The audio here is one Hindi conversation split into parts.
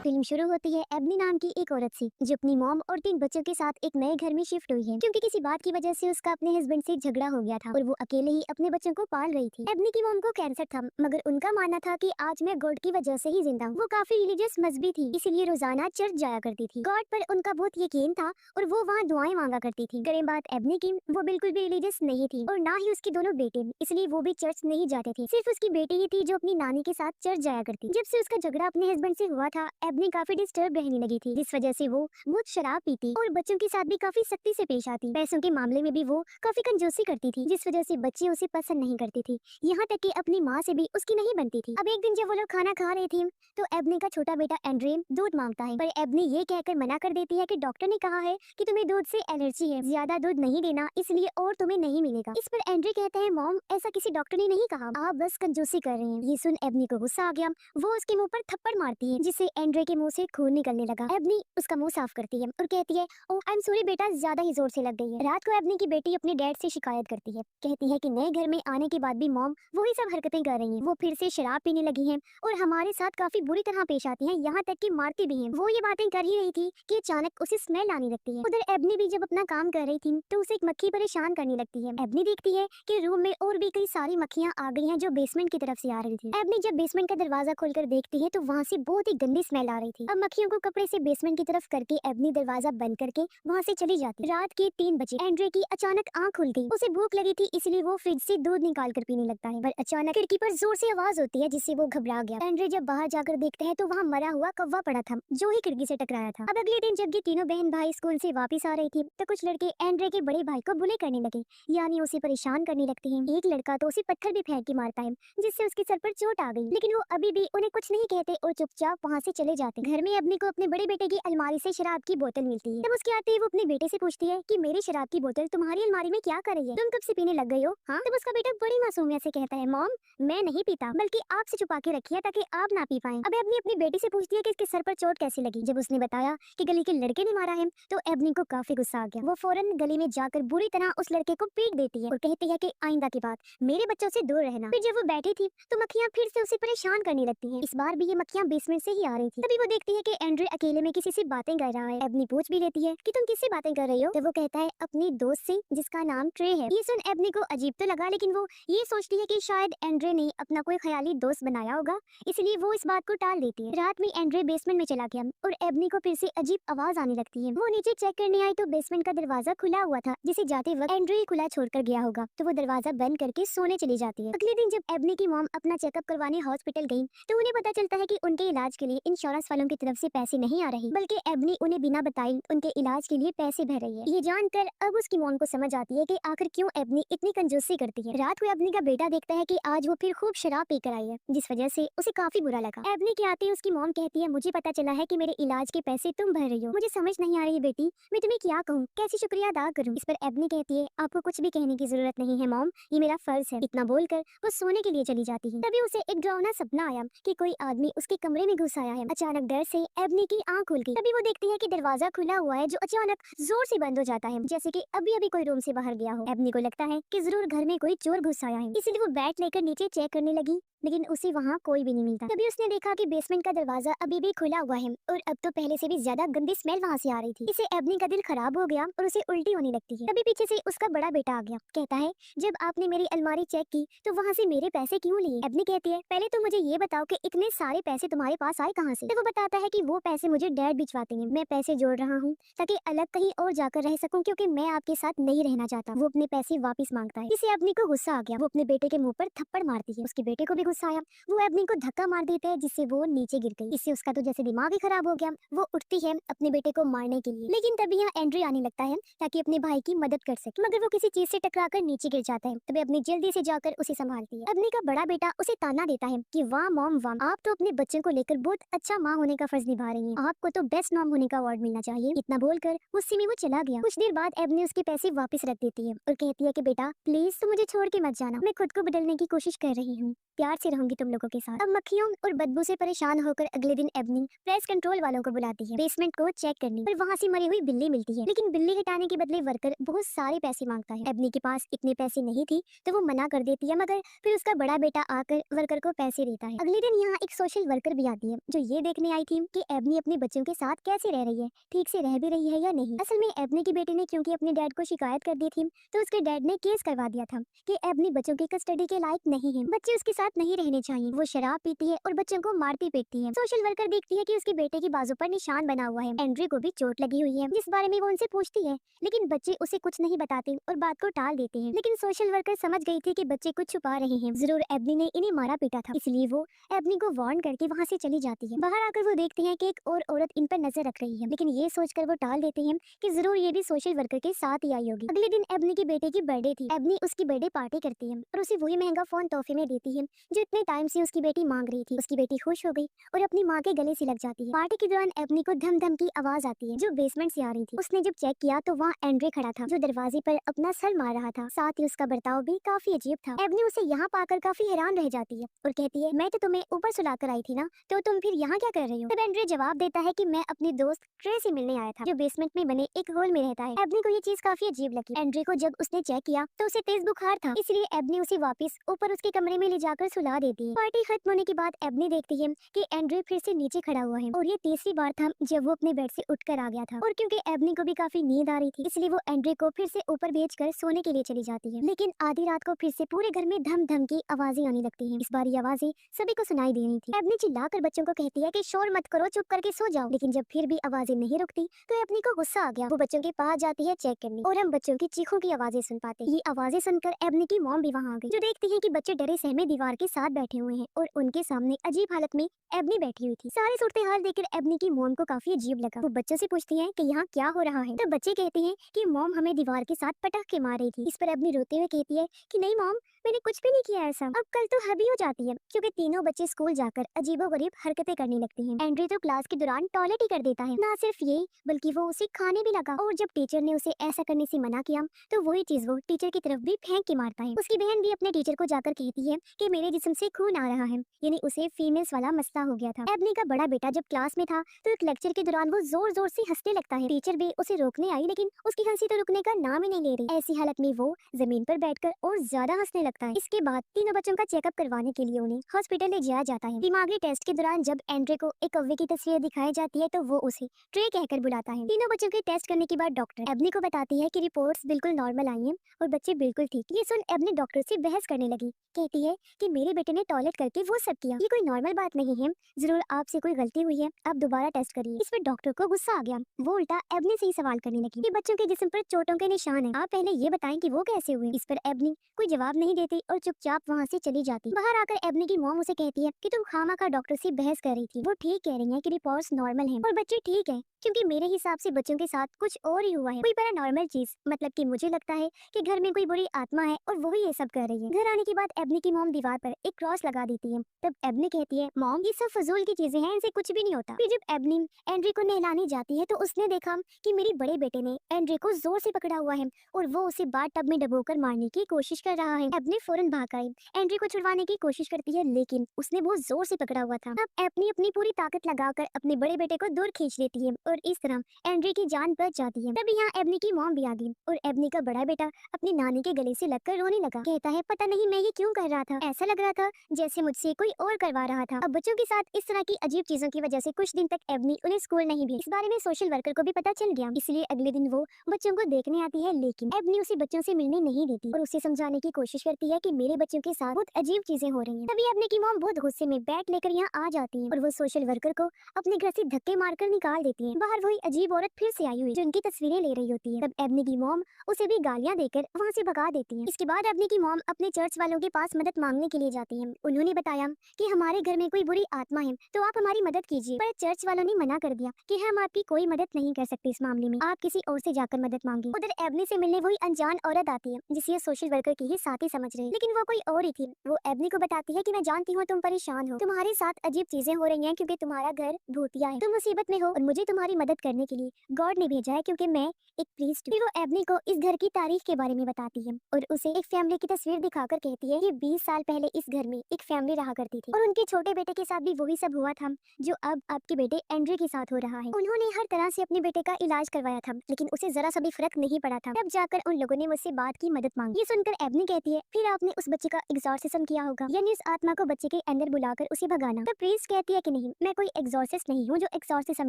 फिल्म शुरू होती है एबनी नाम की एक औरत से जो अपनी मॉम और 3 बच्चों के साथ एक नए घर में शिफ्ट हुई है क्योंकि किसी बात की वजह से उसका अपने हस्बैंड से झगड़ा हो गया था और वो अकेले ही अपने बच्चों को पाल रही थी। एबनी की मॉम को कैंसर था मगर उनका मानना था कि आज मैं गॉड की वजह से ही जिंदा हूँ। वो काफी रिलीजियस मजहबी थी, इसीलिए रोजाना चर्च जाया करती थी। गॉड पर उनका बहुत यकीन था और वो वहाँ दुआएं मांगा करती थी। करें बात एबनी की, वो बिल्कुल भी रिलीजियस नहीं थी और ना ही उसके दोनों बेटे, इसलिए वो भी चर्च नहीं जाते थे। सिर्फ उसकी बेटी ही थी जो अपनी नानी के साथ चर्च जाया करती। जब से उसका झगड़ा अपने हस्बैंड से हुआ था, एबनी काफी डिस्टर्ब रहने लगी थी, जिस वजह से वो बहुत शराब पीती और बच्चों के साथ भी काफी सख्ती से पेश आती। पैसों के मामले में भी वो काफी कंजूसी करती थी, जिस वजह से बच्चे उसे पसंद नहीं करती थी। यहाँ तक कि अपनी माँ से भी उसकी नहीं बनती थी। अब एक दिन जब वो लोग खाना खा रहे थे तो एबनी का छोटा बेटा एंड्रे दूध मांगता है, पर एबनी ये कहकर मना कर देती है कि डॉक्टर ने कहा है कि तुम्हें दूध से एलर्जी है, ज्यादा दूध नहीं देना, इसलिए और तुम्हें नहीं मिलेगा। इस पर एंड्रे कहता है, मॉम ऐसा किसी डॉक्टर ने नहीं कहा, आप बस कंजूसी कर रहे हैं। ये सुन एबनी को गुस्सा आ गया, वो उसके मुंह पर थप्पड़ मारती है जिससे एंड्रे के मुंह से खून निकलने लगा। एबनी उसका मुंह साफ करती है और कहती है, ओह आई एम सॉरी बेटा, ज्यादा ही जोर से लग गई है। रात को एबनी की बेटी अपने डैड से शिकायत करती है, कहती है कि नए घर में आने के बाद भी मॉम वही सब हरकतें कर रही हैं। वो फिर से शराब पीने लगी हैं और हमारे साथ काफी बुरी तरह पेश आती हैं, यहाँ तक कि मारती भी हैं। वो ये बातें कर ही रही थी कि अचानक उसे स्मेल आने लगती है। उधर एबनी भी जब अपना काम कर रही थी तो उसे एक मक्खी परेशान करने लगती है। एबनी देखती है कि रूम में और भी कई सारी मक्खियाँ आ गई हैं जो बेसमेंट की तरफ से आ रही थी। एबनी जब बेसमेंट का दरवाजा खोलकर देखती है तो वहाँ से बहुत ही गंदी स्मेल आ रही थी। अब मक्खियों को कपड़े से बेसमेंट की तरफ करके एबनी दरवाजा बंद करके वहाँ से चली जाती। रात के 3 बजे एंड्रे की अचानक आँख खुल गई। उसे भूख लगी थी, इसलिए वो फ्रिज से दूध निकाल कर पीने लगता है, पर अचानक खिड़की पर जोर से आवाज होती है जिससे वो घबरा गया। एंड्रे जब बाहर जाकर देखते हैं तो वहाँ मरा हुआ कौवा पड़ा था जो ही खिड़की से टकराया था। अब अगले दिन जब ये तीनों बहन भाई स्कूल से वापस आ रही थी तो कुछ लड़के एंड्रे के बड़े भाई को बुले करने लगे, यानी उसे परेशान करने लगते हैं। एक लड़का तो उसे पत्थर भी फेंक के मारता है जिससे उसके सर पर चोट आ गई, लेकिन वो अभी भी उन्हें कुछ नहीं कहते और चुपचाप वहाँ से चले जाते। घर में एबनी को अपने बड़े बेटे की अलमारी से शराब की बोतल मिलती है। तब उसके आते ही वो अपने बेटे से पूछती है कि मेरी शराब की बोतल तुम्हारी अलमारी में क्या कर रही है, तुम कब से पीने लग गई हो? हाँ। तब उसका बेटा बड़ी मासूमियत से कहता है, मॉम मैं नहीं पीता, बल्कि आपसे छुपा के रखी है ताकि आप ना पी पाएं। अब एबनी अपनी बेटी से पूछती है कि इसके सर पर चोट कैसे लगी। जब उसने बताया कि गली के लड़के ने मारा है तो एबनी को काफी गुस्सा आ गया। वो फौरन गली में जाकर बुरी तरह उस लड़के को पीट देती है और कहती है कि आइंदा की बात मेरे बच्चों से दूर रहना। फिर जब वो बैठी थी तो मक्खियाँ फिर से उसे परेशान करने लगती हैं। इस बार भी ये मक्खियाँ बेसमेंट से ही आ रही थी। तभी वो देखती है कि एंड्रे अकेले में किसी से बातें कर रहा है। एबनी पूछ भी लेती है कि तुम किससे बातें कर रही हो? तो वो कहता है अपनी दोस्त से जिसका नाम ट्रे है। ये सुन एबनी को अजीब तो लगा, लेकिन वो ये सोचती है कि शायद एंड्रे ने अपना कोई ख्याली दोस्त बनाया होगा, इसलिए वो इस बात को टाल देती है। रात में एंड्रे बेसमेंट में चला गया और एबनी को फिर से अजीब आवाज आने लगती है। वो नीचे चेक करने आई तो बेसमेंट का दरवाजा खुला हुआ था, जिसे जाते वक्त एंड्रे ही खुला छोड़कर गया होगा, तो वो दरवाजा बंद करके सोने चली जाती है। अगले दिन जब एबनी की मॉम अपना चेकअप करवाने हॉस्पिटल गई तो उन्हें पता चलता है कि उनके इलाज के लिए इंश्योरेंस वालों की तरफ से पैसे नहीं आ रहे, बल्कि एबनी उन्हें बिना बताए उनके इलाज के लिए पैसे भर रही है। ये जानकर अब उसकी मॉम को समझ आती है कि आखिर क्यों एबनी इतनी कंजूसी करती है। रात को एबनी का बेटा देखता है कि आज वो फिर खूब शराब पीकर आई है, जिस वजह से उसे काफी बुरा लगा। एबनी के आते ही उसकी मॉम कहती है, मुझे पता चला है कि मेरे इलाज के पैसे तुम भर रही हो, मुझे समझ नहीं आ रही बेटी, मैं तुम्हें क्या कहूँ, कैसी शुक्रिया अदा करूँ? इस पर एबनी कहती है, आपको कुछ भी कहने की जरूरत नहीं है मॉम, ये मेरा फर्ज है। इतना बोलकर वो सोने के लिए चली जाती है। तभी उसे एक डरावना सपना आया कि कोई आदमी उसके कमरे में घुस आया है। अचानक डर से एबनी की आंख खुल गई। तभी वो देखती है कि दरवाजा खुला हुआ है जो अचानक जोर से बंद हो जाता है, जैसे कि अभी अभी कोई रूम से बाहर गया हो। एबनी को लगता है कि जरूर घर में कोई चोर घुस आया है, इसलिए वो बैट लेकर नीचे चेक करने लगी, लेकिन उसे वहाँ कोई भी नहीं मिलता। तभी उसने देखा कि बेसमेंट का दरवाजा अभी भी खुला हुआ है और अब तो पहले से भी ज्यादा गंदी स्मेल वहाँ से आ रही थी। इसे एबनी का दिल खराब हो गया और उसे उल्टी होने लगती है। तभी पीछे से उसका बड़ा बेटा आ गया, कहता है, जब आपने मेरी अलमारी चेक की तो वहाँ से मेरे पैसे क्यों लिए? एबनी कहती है, पहले तो मुझे ये बताओ कि इतने सारे पैसे तुम्हारे पास आए कहाँ से? तो वो बताता है कि वो पैसे मुझे डैड भिजवाते हैं, मैं पैसे जोड़ रहा हूँ ताकि अलग कहीं और जाकर रह सकूं, क्योंकि मैं आपके साथ नहीं रहना चाहता। वो अपने पैसे वापस मांगता है। इसे एबनी को गुस्सा आ गया, वो अपने बेटे के मुंह पर थप्पड़ मारती है। उसके बेटे को भी गुस्सा आया, वो एबनी को धक्का मार देते हैं जिससे वो नीचे गिर गई। इससे उसका तो जैसे दिमाग ही खराब हो गया। वो उठती है अपने बेटे को मारने के लिए, लेकिन तभी यहाँ एंड्रे आने लगता है ताकि अपने भाई की मदद कर सके, मगर वो किसी चीज से टकराकर नीचे गिर जाता है। तभी अपनी जल्दी से जाकर उसे संभालती है। एबनी का बड़ा बेटा उसे ताना देता है कि वाह मॉम वाह, आप तो अपने बच्चों को लेकर बहुत अच्छा माँ होने का फर्ज निभा रही हैं, आपको तो बेस्ट मॉम होने का अवार्ड मिलना चाहिए। इतना बोलकर गुस्से में वो चला गया। कुछ देर बाद एबनी उसके पैसे वापस रख देती है और कहती है कि बेटा प्लीज तुम मुझे छोड़ के मत जाना, मैं खुद को बदलने की कोशिश कर रही हूँ, प्यार से रहूंगी तुम लोगों के साथ। अब मक्खियों और बदबू से परेशान होकर अगले दिन एबनी प्रेस कंट्रोल वालों को बुलाती है बेसमेंट को चेक करने, पर वहाँ से मरी हुई बिल्ली मिलती है, लेकिन बिल्ली हटाने के बदले वर्कर बहुत सारे पैसे मांगता है। एबनी के पास इतने पैसे नहीं थी तो वो मना कर देती है, मगर फिर उसका बड़ा बेटा आकर वर्कर को पैसे देता है। अगले दिन यहाँ एक सोशल वर्कर भी आती है जो ये देखने आई थी कि एबनी अपने बच्चों के साथ कैसे रह रही है, ठीक से रह भी रही है या नहीं। असल में एबनी की बेटी ने क्योंकि अपने डैड को शिकायत कर दी थी, तो उसके डैड ने केस करवा दिया था कि एबनी बच्चों की कस्टडी के लायक नहीं है, बच्चे उसके साथ नहीं रहने चाहिए। वो शराब पीती है और बच्चों को मारती पीटती है। सोशल वर्कर देखती है कि उसके बेटे की बाजू पर निशान बना हुआ है। एंड्रे को भी चोट लगी हुई है, जिस बारे में वो उनसे पूछती है, लेकिन बच्चे उसे कुछ नहीं बताते और बात को टाल देते हैं। लेकिन सोशल वर्कर समझ गई थी कि बच्चे कुछ छुपा रहे हैं, जरूर एबनी ने इन्हें मारा पीटा था, इसलिए वो एबनी को वार्न करके वहाँ से चली जाती है। बाहर आकर वो देखते हैं कि एक और औरत इन पर नजर रख रही है, लेकिन ये सोचकर वो टाल देते हैं कि जरूर ये भी सोशल वर्कर के साथ ही आई होगी। अगले दिन एबनी की बेटे की बर्थडे थी। एबनी उसकी बर्थडे पार्टी करती है और उसे वही महंगा फोन तोहफे में देती है जो इतने टाइम से उसकी बेटी मांग रही थी। उसकी बेटी खुश हो गई और अपनी माँ के गले से लग जाती है। पार्टी के दौरान एबनी को धम धम की आवाज आती है जो बेसमेंट से आ रही थी। उसने जब चेक किया तो वहाँ एंड्रे खड़ा था जो दरवाजे पर अपना सर मार रहा था, साथ ही उसका बर्ताव भी काफी अजीब था। एबनी उसे यहाँ पाकर काफी हैरान रह जाती है और कहती है, मैं तो तुम्हें ऊपर सुलाकर आई थी ना, तो तुम फिर यहाँ क्या कर रही हो? तब एंड्रे जवाब देता है कि मैं अपनी दोस्त ट्रे से मिलने आया था जो बेसमेंट में बने एक हॉल में रहता है। एबनी को ये चीज काफी अजीब लगी। एंड्रे को जब उसने चेक किया तो उसे तेज बुखार था, इसलिए एबनी उसे वापस ऊपर उसके कमरे में ले जाकर सुला देती है। पार्टी खत्म होने के बाद एबनी देखती है कि एंड्रे फिर से नीचे खड़ा हुआ है और ये तीसरी बार था जब वो अपने बेड से उठकर आ गया था। और क्योंकि एबनी को भी काफी नींद आ रही थी, इसलिए वो एंड्रे को फिर से ऊपर भेजकर सोने के लिए चली जाती है। लेकिन आधी रात को फिर से पूरे घर में धम धम की आवाजें आने लगती हैं। इस बार ये आवाजें सभी को सुनाई दे रही थी। एबनी चिल्लाकर बच्चों को कहती है कि शोर मत करो, चुप करके सो जाओ। लेकिन जब फिर भी आवाजें नहीं रुकती तो एबनी को गुस्सा आ गया। वो बच्चों के पास जाती है चेक करने और हम बच्चों की चीखों की आवाजें सुन पाते। ये आवाजें सुनकर एबनी की मॉम भी वहाँ आ गई, जो देखती है कि बच्चे डरे सहमे दीवार के साथ बैठे हुए हैं और उनके सामने अजीब हालत में एबनी बैठी हुई थी। सारे सूरत हाल देखकर एबनी की मॉम को काफी अजीब लगा। वो बच्चों से पूछती है कि यहाँ क्या हो रहा है। तो बच्चे कहते हैं कि मॉम हमें दीवार के साथ पटक के मार रही थी। इस पर एबनी रोते हुए कहती है कि नहीं मॉम, मैंने कुछ भी नहीं किया ऐसा। अब कल तो हबी हो जाती है क्योंकि तीनों बच्चे स्कूल जाकर अजीबोगरीब हरकतें करने लगती हैं। एंड्रे तो क्लास के दौरान टॉयलेट ही कर देता है। ना सिर्फ ये बल्कि वो उसे खाने भी लगा और जब टीचर ने उसे ऐसा करने से मना किया तो वही चीज वो टीचर की तरफ भी फेंक के मारता है। उसकी बहन भी अपने टीचर को जाकर कहती है कि मेरे जिस्म से खून आ रहा है, यानी उसे फीमेल्स वाला मसला हो गया था। एबनी का बड़ा बेटा जब क्लास में था तो एक लेक्चर के दौरान वो जोर जोर से हंसने लगता है। टीचर भी उसे रोकने आई लेकिन उसकी हंसी तो रुकने का नाम ही नहीं ले रही। ऐसी हालत में वो जमीन पर बैठकर और ज्यादा हंसने लगता है। इसके बाद तीनों बच्चों का चेकअप करवाने के लिए उन्हें हॉस्पिटल ले जाया जाता है। दिमागी टेस्ट के दौरान जब एंड्रे को एक कौवे की तस्वीर दिखाई जाती है तो वो उसे ट्रे कहकर बुलाता है। तीनों बच्चों के टेस्ट करने के बाद डॉक्टर एबनी को बताती है कि रिपोर्ट्स बिल्कुल नॉर्मल आई हैं और बच्चे बिल्कुल ठीक। ये सुन एबनी डॉक्टर से बहस करने लगी, कहती है कि मेरे बेटे ने टॉयलेट करके वो सब किया, ये कोई नॉर्मल बात नहीं है, जरूर आपसे कोई गलती हुई है, आप दोबारा टेस्ट करिए। इस पर डॉक्टर को गुस्सा आ गया। वो उल्टा एबनी से ही सवाल करने लगी कि बच्चों के जिस्म पर चोटों के निशान हैं, आप पहले ये बताएं कि वो कैसे हुए। इस पर एबनी कोई जवाब नहीं देती और चुपचाप वहाँ से चली जाती। बाहर आकर एबनी की मॉम उसे कहती है कि तुम खामखा डॉक्टर से बहस कर रही थी, वो ठीक कह रही है कि रिपोर्ट्स नॉर्मल हैं और बच्चे ठीक है, क्योंकि मेरे हिसाब से बच्चों के साथ कुछ और ही हुआ है, कोई पैरानॉर्मल चीज। मतलब कि मुझे लगता है कि घर में कोई बुरी आत्मा है और वही ये सब कर रही है। घर आने के बाद एबनी की मॉम दीवार पर एक क्रॉस लगा देती है। तब एबनी कहती है, मॉम ये सब फजूल की चीजें हैं, इनसे कुछ भी नहीं होता। फिर जब एबनी एंड्रे को नहलाने जाती है तो उसने देखा कि मेरे बड़े बेटे ने एंड्रे को जोर से पकड़ा हुआ है और वो उसे बाथ टब में डुबोकर मारने की कोशिश कर रहा है। एबनी फौरन भाग आई, एंड्रे को छुड़वाने की कोशिश करती है लेकिन उसने बहुत जोर से पकड़ा हुआ था। अब एबनी अपनी पूरी ताकत लगाकर अपने बड़े बेटे को दूर खींच लेती है और इस तरह एंड्रे की जान बच जाती है। तभी यहाँ एबनी की मॉम भी आ गई और एबनी का बड़ा बेटा अपनी नानी के गले से लगकर रोने लगा। कहता है, पता नहीं मैं ये क्यों कर रहा था, ऐसा लग रहा था जैसे मुझसे कोई और करवा रहा था। अब बच्चों के साथ इस तरह की अजीब चीजों की वजह से कुछ दिन तक एबनी उन्हें स्कूल नहीं भेजी। इस बारे में सोशल वर्कर को भी पता चल गया, इसलिए अगले दिन वो बच्चों को देखने आती है लेकिन एबनी उसे बच्चों से मिलने नहीं देती और उसे समझाने की कोशिश करती है कि मेरे बच्चों के साथ बहुत अजीब चीजें हो रही हैं। तभी एबनी की मॉम बहुत गुस्से में बैट लेकर यहाँ आ जाती है और वो सोशल वर्कर को अपने घर से धक्के मारकर निकाल देती है। बाहर वही अजीब औरत फिर से आई हुई जो उनकी तस्वीरें ले रही होती है। तब एबनी की मॉम उसे भी गालियां देकर वहाँ से भगा देती है। इसके बाद एबनी की मॉम अपने चर्च वालों के पास मदद मांगने के लिए जाती है। उन्होंने बताया कि हमारे घर में कोई बुरी आत्मा है तो आप हमारी मदद कीजिए, पर चर्च वालों ने मना कर दिया कि हम आपकी कोई मदद नहीं कर सकते इस मामले में, आप किसी और से जाकर मदद मांगे। उधर एबनी से मिलने वही अनजान औरत आती है जिसे सोशल वर्कर की ही साथी समझ रही है, लेकिन वो कोई और ही थी। वो एबनी को बताती है कि मैं जानती हूँ तुम परेशान हो, तुम्हारे साथ अजीब चीजें हो रही हैं क्योंकि तुम्हारा घर भूतिया है, तुम मुसीबत में हो और मुझे तुम्हारी मदद करने के लिए गॉड ने भेजा है क्योंकि मैं एक प्रीस्ट। फिर वो एबनी को इस घर की तारीख के बारे में बताती है और उसे एक फैमिली की तस्वीर दिखाकर कहती है कि 20 साल पहले इस घर में एक फैमिली रहा करती थी और उनके छोटे बेटे के साथ भी वही सब हुआ था जो अब आपके बेटे एंड्रे के साथ हो रहा है। उन्होंने हर तरह से अपने बेटे का इलाज करवाया था लेकिन उसे जरा सा भी फर्क नहीं पड़ा था। तब जाकर उन लोगों ने मुझसे बात की मदद मांगी। ये सुनकर एबनी कहती है, फिर आपने उस बच्चे का एग्जॉर्सिज्म किया होगा, यानी उस आत्मा को बच्चे के अंदर बुलाकर उसे भगाना। तो प्रीस्ट कहती है कि नहीं, मैं कोई एग्जॉर्सिस्ट नहीं हूँ जो एक्सॉर्सिज्म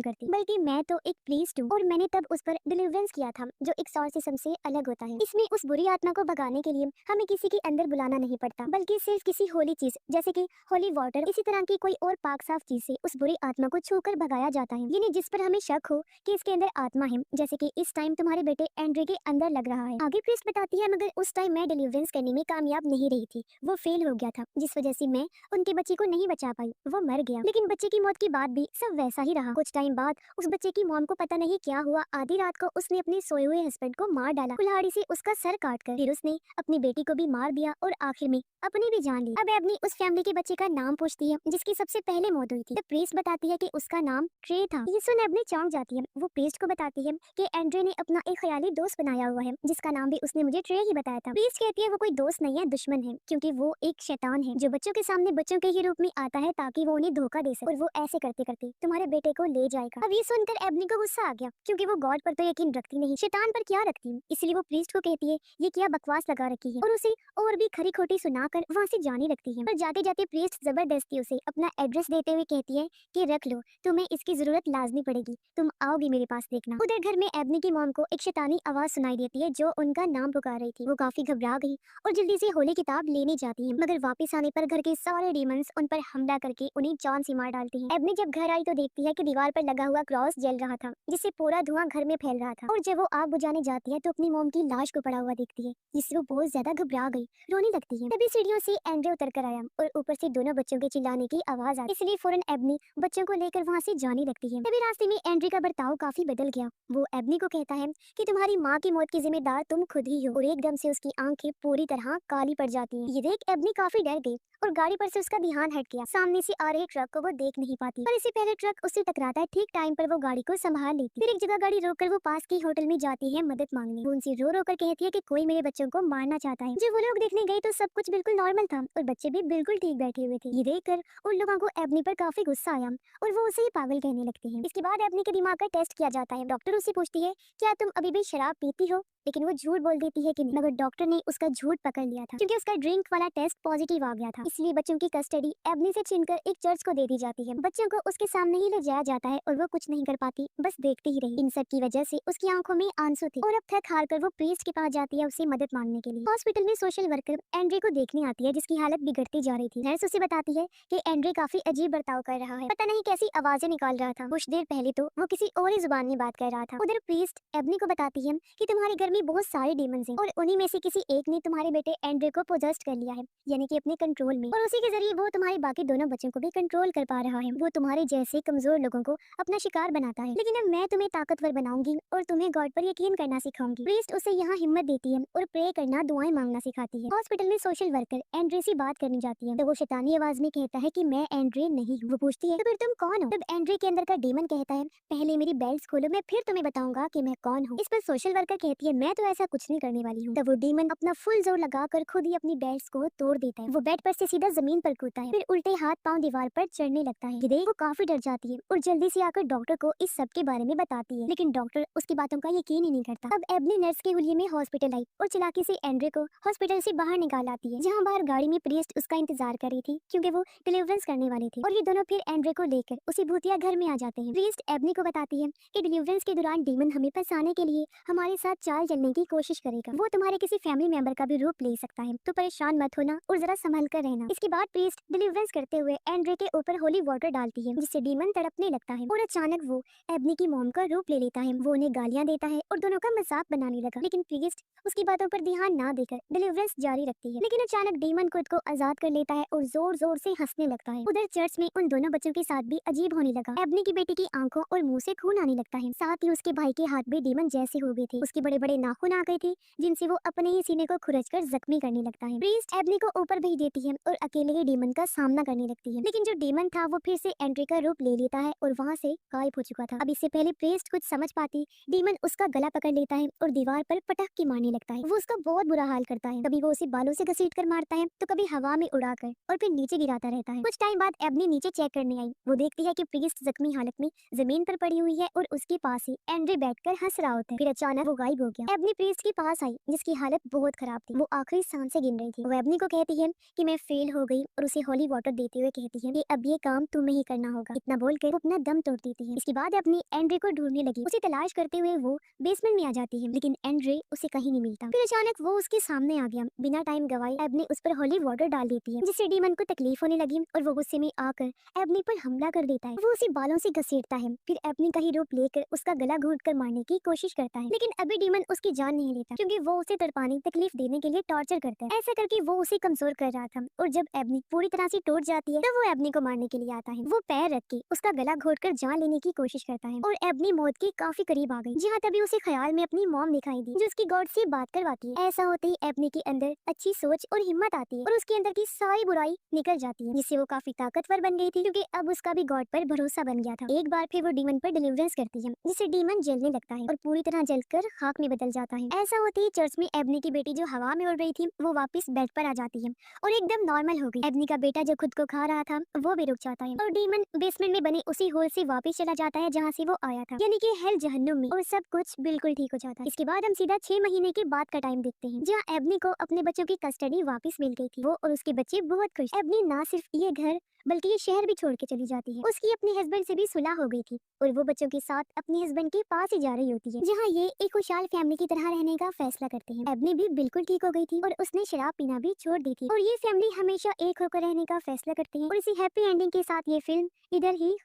करती, बल्कि मैं तो एक प्रीस्ट हूँ और मैंने तब उस पर डिलीवरेंस किया था, जो एक्सॉर्सिज्म से अलग होता है। इसमें उस बुरी आत्मा को भगाने के लिए हमें किसी के अंदर बुलाना नहीं पड़ता, बल्कि सिर्फ किसी होली चीज जैसे कि होली वाटर, इसी तरह की कोई और पाक साफ चीज से उस बुरी आत्मा को छूकर भगाया जाता है, यानी जिस पर हमें शक हो कि इसके अंदर आत्मा है, जैसे कि इस टाइम तुम्हारे बेटे एंड्रे के अंदर लग रहा है। आगे प्रीस्ट बताती है, मगर उस टाइम मैं डिलीवरेंस करने में कामयाब नहीं रही थी, वो फेल हो गया था, जिस वजह से मैं उनके बच्चे को नहीं बचा पाई, वो मर गया। लेकिन बच्चे की मौत के बाद भी सब वैसा ही रहा। कुछ टाइम बाद उस बच्चे की मॉम को पता नहीं क्या हुआ, आधी रात को उसने अपने सोए हुए हस्बैंड को मार डाला, कुल्हाड़ी से उसका सर काट कर। फिर उसने अपनी बेटी को भी मार दिया और आखिर में अपनी भी जान ली। अब एबनी उस फैमिली के बच्चे का नाम पूछती है जिसकी सबसे पहले मौत हुई थी। तो प्रीस्ट बताती है कि उसका नाम ट्रे था। ये सुन एबनी चौंक जाती है। वो प्रीस्ट को बताती है कि एंड्रे ने अपना एक ख्याली दोस्त बनाया हुआ है, जिसका नाम भी उसने मुझे ट्रे ही बताया था। प्रीस्ट कहती है वो कोई दोस्त नहीं है, दुश्मन है, क्योंकि वो एक शैतान है जो बच्चों के सामने बच्चों के ही रूप में आता है ताकि वो उन्हें धोखा दे सके, और वो ऐसे करते करते तुम्हारे बेटे को ले जाएगा। अब ये सुनकर एबनी को गुस्सा आ गया, क्योंकि वो गॉड पर तो यकीन रखती नहीं, शैतान पर क्या रखती। इसलिए वो प्रीस्ट को कहती है ये क्या बकवास लगा रखी है, और उसे और भी खरी खोटी सुनाकर वहाँ से जाने लगती है। पर जाते जाते प्रीस्ट जबरदस्ती उसे अपना एड्रेस देते हुए कहती है कि रख लो, तुम्हें इसकी जरूरत लाजमी पड़ेगी, तुम आओगी मेरे पास देखना। उधर घर में एबनी की मॉम को एक शैतानी आवाज सुनाई देती है जो उनका नाम पुकार रही थी। वो काफी घबरा गई और जल्दी से होली किताब लेने जाती है, मगर वापस आने पर घर के सारे डीमंस उन पर हमला करके उन्हें जान से मार डालती हैं। एबनी जब घर आई तो देखती है कि दीवार पर लगा हुआ क्रॉस जल रहा था, जिससे पूरा धुआं घर में फैल रहा था। और जब वो आग बुझाने जाती है तो अपनी मॉम की लाश को पड़ा हुआ देखती है, जिससे वो बहुत ज्यादा घबरा गई, रोने लगती है। तभी सीढ़ियों से एंड्रे उतर कर आया और ऊपर से दोनों बच्चों के चिल्लाने की आवाज आई, इसलिए फौरन एबनी बच्चों को लेकर वहाँ से जाने लगती है। तभी रास्ते में एंड्रे का बर्ताव काफी बदल गया। वो एबनी को कहता है कि तुम्हारी माँ की मौत की जिम्मेदार तुम खुद ही हो, और एकदम से उसकी आंखें पूरी तरह काली पड़ जाती हैं। ये देख एबनी काफी डर गई और गाड़ी पर से उसका ध्यान हट गया। सामने से आ रहे ट्रक को वो देख नहीं पाती, पर इससे पहले ट्रक उससे टकराता है। ठीक टाइम पर वो गाड़ी को संभाल लेती। फिर एक जगह गाड़ी रोककर वो पास के होटल में जाती है मदद मांगने। वो उनसे रो रो कर कहती है कि कोई मेरे बच्चों को मारना चाहता है। जब वो लोग देखने गए तो सब कुछ बिल्कुल नॉर्मल था और बच्चे भी बिल्कुल ठीक बैठे हुए थे। ये देखकर उन लोगों को एबनी पर काफी गुस्सा आया और वो उसे ही पागल कहने लगते हैं। इसके बाद एबनी के दिमाग का टेस्ट किया जाता है। डॉक्टर उससे पूछती है क्या तुम अभी भी शराब पीती हो, लेकिन वो झूठ बोल देती है कि नहीं, मगर डॉक्टर ने उसका झूठ पकड़ लिया था क्योंकि उसका ड्रिंक वाला टेस्ट पॉजिटिव आ गया था। इसलिए बच्चों की कस्टडी एबनी से छीनकर एक चर्च को दे दी जाती है। बच्चों को उसके सामने ही ले जाया जाता है और वो कुछ नहीं कर पाती, बस देखती ही रही। इन सब की वजह से उसकी आंखों में आंसू थे और अब थक हार कर वो प्रीस्ट के पास जाती है उसे मदद मांगने के लिए। हॉस्पिटल में सोशल वर्कर एंड्रे को देखने आती है, जिसकी हालत बिगड़ती जा रही थी। नर्स उसे बताती है कि एंड्रे काफी अजीब बर्ताव कर रहा है, पता नहीं कैसी आवाजें निकाल रहा था। कुछ देर पहले तो वो किसी और ही जुबान में बात कर रहा था। उधर प्रीस्ट एबनी को बताती है कि तुम्हारे घर में बहुत सारे डीमंस हैं और उन्हीं में से किसी एक ने तुम्हारे बेटे एंड्रे को पोजेस्ट कर लिया है, यानी कि अपने कंट्रोल में, और उसी के जरिए वो तुम्हारे बाकी दोनों बच्चों को भी कंट्रोल कर पा रहा है। वो तुम्हारे जैसे कमजोर लोगों को अपना शिकार बनाता है, लेकिन अब मैं तुम्हें ताकतवर बनाऊंगी और तुम्हें गॉड पर यकीन करना सिखाऊंगी। प्रीस्ट उसे यहाँ हिम्मत देती है और प्रे करना, दुआएं मांगना सिखाती है। हॉस्पिटल में सोशल वर्कर एंड्रे से बात करने जाती है तो वो शैतानी आवाज में कहता है कि मैं एंड्रे नहीं हूँ। वो पूछती है तो फिर तुम कौन हो? तब एंड्रे के अंदर का डीमन कहता है पहले मेरी बेल्ट खोलो, मैं फिर तुम्हें बताऊंगा कि मैं कौन हूँ। इस पर सोशल वर्कर कहती है मैं तो ऐसा कुछ नहीं करने वाली हूँ। तब वो डीमन अपना फुल जोर लगाकर खुद ही अपनी बेल्ट को तोड़ देता है। वो बेड पर से सीधा जमीन पर कूदता है, फिर उल्टे हाथ पांव दीवार पर चढ़ने लगता है। ये देख वो काफी डर जाती है और जल्दी से आकर डॉक्टर को इस सब के बारे में बताती है, लेकिन डॉक्टर उसकी बातों का यकीन ही नहीं करता। अब एबनी नर्स के हुलिये में हॉस्पिटल आई और चालाकी से एंड्रे को हॉस्पिटल से बाहर निकाल आती है, जहाँ बाहर गाड़ी में प्रीस्ट उसका इंतजार कर रही थी क्योंकि वो डिलीवरेंस करने वाले थे। और ये दोनों फिर एंड्रे को लेकर उसी भूतिया घर में आ जाते हैं। प्रीस्ट एबनी को बताती है कि डिलीवरेंस के दौरान डीमन हमें फंसाने के लिए हमारे साथ चाल चलने की कोशिश करेगा। वो तुम्हारे किसी फैमिली मेंबर का भी रूप ले सकता है, तो परेशान मत होना और जरा संभल कर रहना। इसके बाद प्रीस्ट डिलीवरेंस करते हुए एंड्रे के ऊपर होली वाटर डालती है, जिससे डीमन तड़पने लगता है और अचानक वो एबनी की मॉम का रूप ले लेता है। वो उन्हें गालियां देता है और दोनों का मजाक बनाने लगा, लेकिन प्रीस्ट उसकी बातों पर ध्यान ना देकर डिलीवरेंस जारी रखती है। लेकिन अचानक डीमन खुद को आजाद कर लेता है और जोर जोर से हंसने लगता है। उधर चर्च में उन दोनों बच्चों के साथ भी अजीब होने लगा। एबनी की बेटी की आंखों और मुंह से खून आने लगता है, साथ ही उसके भाई के हाथ भी डीमन जैसे हो गए थे। उसके बड़े बड़े नाखून आ गए थे, जिनसे वो अपने ही सीने को खुरचकर जख्मी करने लगता है। प्रीस्ट एबनी को ऊपर भेज देती है और अकेले ही डीमन का सामना करने लगती है, लेकिन जो डीमन था वो फिर से एंड्रे का रूप ले लेता है और वहाँ से गायब हो चुका था। अब इससे पहले प्रीस्ट कुछ समझ पाती, डीमन उसका गला पकड़ लेता है और दीवार पर पटक के मारने लगता है। वो उसका बहुत बुरा हाल करता है, कभी वो उसे बालों से घसीट कर मारता है तो कभी हवा में उड़ाकर और फिर नीचे गिराता रहता है। कुछ टाइम बाद एबनी नीचे चेक करने आई। वो देखती है कि प्रीस्ट जख्मी हालत में जमीन पर पड़ी हुई है और उसके पास ही एंड्रे बैठकर हंस रहा होता है। फिर अचानक वो गायब हो गया। एबनी प्रीस्ट के पास आई, जिसकी हालत बहुत खराब थी। वो आखिर आखिरी सांसें गिन रही थी। वो एबनी को कहती है कि मैं फेल हो गई और उसे होली वाटर देते हुए कहती है कि अब ये काम तुम्हें ही करना होगा। इतना बोलकर वो अपना दम तोड़ देती है। इसके बाद अपनी एंड्रे को ढूंढने लगी। उसे तलाश करते हुए वो बेसमेंट में आ जाती है, लेकिन एंड्रे उसे कहीं नहीं मिलता। फिर अचानक वो उसके सामने आ गया। बिना टाइम गवाए एबनी उस पर होली वाटर डाल देती है, जिससे डीमन को तकलीफ होने लगी और वो गुस्से में आकर एबनी पर हमला कर देता है। वो उसे बालों से घसीटता है, फिर एबनी का ही रूप लेकर उसका गला घोंट कर मारने की कोशिश करता है, लेकिन अभी डीमन उसकी जान नहीं लेता, क्योंकि वो उसे तड़पाने तकलीफ देने के लिए टॉर्चर करता है। ऐसा करके वो उसे कमजोर कर रहा था, और जब एबनी पूरी तरह से टूट जाती है तब वो एबनी को मारने के लिए आता है। वो पैर रख के उसका गला घोट कर जान लेने की कोशिश करता है, और एबनी मौत के काफी करीब आ गई। जहाँ तभी उसे ख्याल में अपनी मॉम दिखाई दी, जो उसकी गॉड से बात करवाती है। ऐसा होते ही एबनी के अंदर अच्छी सोच और हिम्मत आती है, और उसके अंदर की सारी बुराई निकल जाती है, जिससे वो काफी ताकतवर बन गई थी, क्योंकि अब उसका भी गॉड पर भरोसा बन गया था। एक बार फिर वो डीमन पर डिलीवरेंस करती है, जिससे डीमन जलने लगता है और पूरी तरह जलकर खाक में बदल जाता है। ऐसा होते ही चर्च में एबनी की बेटी जो हवा में उड़ रही थी वो वापस बेड पर आ जाती है और एकदम नॉर्मल हो गई। एबनी का बेटा जो खुद को खा रहा था वो भी रुक जाता है, और डीमन बेसमेंट में बने उसी होल से वापस चला जाता है जहाँ से वो आया था, यानी कि हेल जहन्नुम में, और सब कुछ बिल्कुल ठीक हो जाता है। इसके बाद हम सीधा 6 महीने के बाद का टाइम देखते हैं, जहाँ एबनी को अपने बच्चों की कस्टडी वापस मिल गई थी। वो और उसके बच्चे बहुत खुश। एबनी ना सिर्फ ये घर बल्कि ये शहर भी छोड़ के चली जाती है। उसकी अपने हस्बैंड से भी सुलह हो गई थी, और वो बच्चों के साथ अपने हस्बैंड के पास ही जा रही होती है, जहाँ ये एक खुशहाल फैमिली की तरह रहने का फैसला करते हैं। एबनी भी बिल्कुल ठीक हो गई थी, और उसने शराब पीना भी छोड़ दी थी, और ये फैमिली हमेशा एक होकर रहने का फैसला करते हैं। और इसी हैप्पी एंडिंग के साथ ये फिल्म इधर ही